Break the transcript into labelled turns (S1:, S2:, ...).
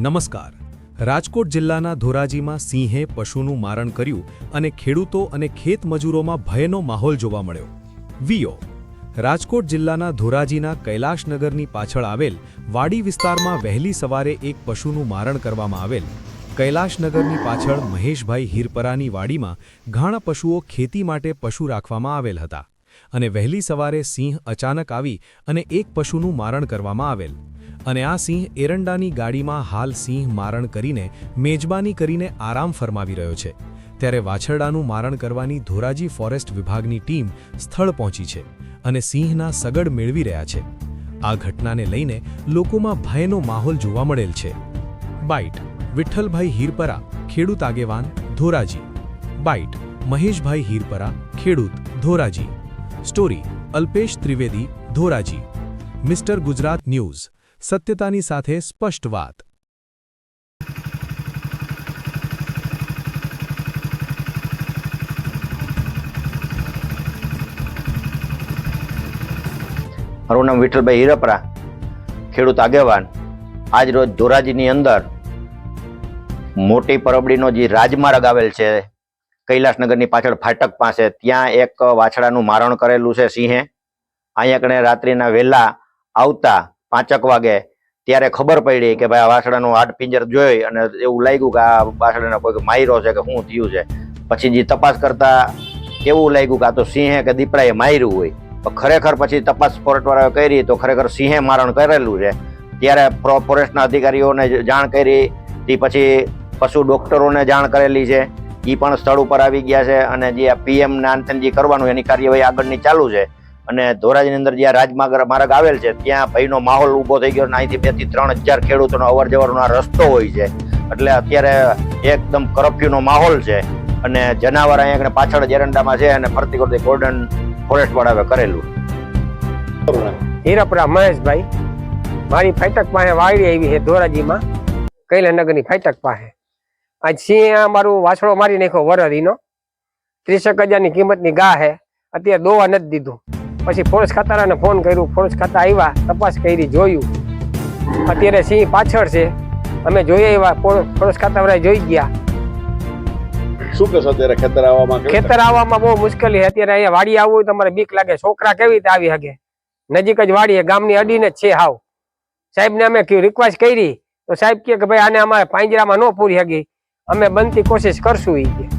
S1: નમસ્કાર। રાજકોટ જિલ્લાના ધોરાજીમાં સિંહે પશુનું મારણ કર્યું અને ખેડૂતો અને ખેતમજૂરોમાં ભયનો માહોલ જોવા મળ્યો। વીઓ રાજકોટ જિલ્લાના ધોરાજીના કૈલાશનગરની પાછળ આવેલ વાડી વિસ્તારમાં વહેલી સવારે એક પશુનું મારણ કરવામાં આવેલ। કૈલાશનગરની પાછળ મહેશભાઈ હીરપરાની વાડીમાં ઘણા પશુઓ ખેતી માટે પશુ રાખવામાં આવેલ હતા અને વહેલી સવારે સિંહ અચાનક આવી અને એક પશુનું મારણ કરવામાં આવેલ અને આ સિંહ એરંડાની ગાડીમાં હાલ સિંહ મારણ કરીને મેજબાની કરીને આરામ ફરમાવી રહ્યો છે। ત્યારે વાછરડાનું મારણ કરવાની ધોરાજી ફોરેસ્ટ વિભાગની ટીમ સ્થળ પહોંચી છે અને સિંહના સગડ મેળવી રહ્યા છે। આ ઘટનાને લઈને લોકોમાં ભયનો માહોલ જોવા મળેલ છે। બાઇટ વિઠ્ઠલભાઈ હીરપરા, ખેડૂત આગેવાન, ધોરાજી। બાઇટ મહેશભાઈ હીરપરા, ખેડૂત, Dhoraji. Story Alpesh Trivedi, Dhoraji. Mister Gujarat news, સત્યતાની સાથે સ્પષ્ટ વાત।
S2: મારું નામ વિઠ્ઠલભાઈ હીરપરા, ખેડૂત આગેવાન। આજ રોજ ધોરાજીની અંદર મોટી પરબડીનો જે રાજમાર્ગ આવેલ છે કૈલાશનગરની પાછળ ફાટક પાસે, ત્યાં એક વાછડાનું મારણ કરેલું છે સિંહે। અહીંયા કણે રાત્રિના વહેલા આવતા 5 વાગે ત્યારે ખબર પડી કે ભાઈ આ વાછડાનું હાડપિંજર જોઈ અને એવું લાગ્યું કે આ વાછડાને કોઈ માર્યો છે કે શું થયું છે। પછી જે તપાસ કરતા એવું લાગ્યું કે આ તો સિંહે કે દીપડાએ માર્યું હોય, તો ખરેખર પછી તપાસ ફોરેસ્ટવાળાએ કરી તો ખરેખર સિંહે મારણ કરેલું છે। ત્યારે ફોરેસ્ટના અધિકારીઓને જાણ કરી, તે પછી પશુ ડોક્ટરોને જાણ કરેલી છે, એ પણ સ્થળ ઉપર આવી ગયા છે અને જે પીએમના અંતન જે કરવાનું એની કાર્યવાહી આગળની ચાલુ છે। અને ધોરાજીની અંદર જ્યાં રાજમાર્ગ આવેલ છે ત્યાં ભયનો માહોલ ઊભો થઈ ગયો અને અહીંથી 2 થી 3 હજાર ખેડૂતોનો અવર જવરનો આ રસ્તો હોય છે, એટલે અત્યારે એકદમ કરફ્યુનો માહોલ છે અને જનાવર અહીંયા પાછળ જ એરંડામાં છે અને ફરતી કરતી ગોલ્ડન ફોરેસ્ટ વાળાએ કરેલું।
S3: હીરપરા મહેશભાઈ, મારી ફાટક પાસે વાડી આવી છે ધોરાજીમાં, કૈલાશનગરની ફાટક પાસે। આજ સિંહ મારું વાછડો મારી નાખ્યો વરદીનો, 30,000ની કિંમતની ગા છે, અત્યારે દોવા નથી દીધું। પછી ફોરેસ્ટ ખાતાને ફોન કર્યું, ફોરેસ્ટ ખાતા આવ્યા, તપાસ કરી, જોયું, અત્યારે સિંહ પાછળ છે, અમે જોઈ આવ્યા, ફોરેસ્ટ ખાતાવાળા જોઈ ગયા।
S4: શું કહેશો અત્યારે ખેતર આવવામાં
S3: બહુ મુશ્કેલી છે અત્યારે। અહીંયા વાડી આવવું હોય તમારે બીક લાગે, છોકરા કેવી રીતે આવી શકે? નજીક જ વાડી, ગામની અડીને જ છે હાવ। સાહેબને અમે રિક્વેસ્ટ કરી તો સાહેબ કે ભાઈ આને અમારે પાંજરામાં ન પૂરી શકી, અમે બનતી કોશિશ કરશું એ કે।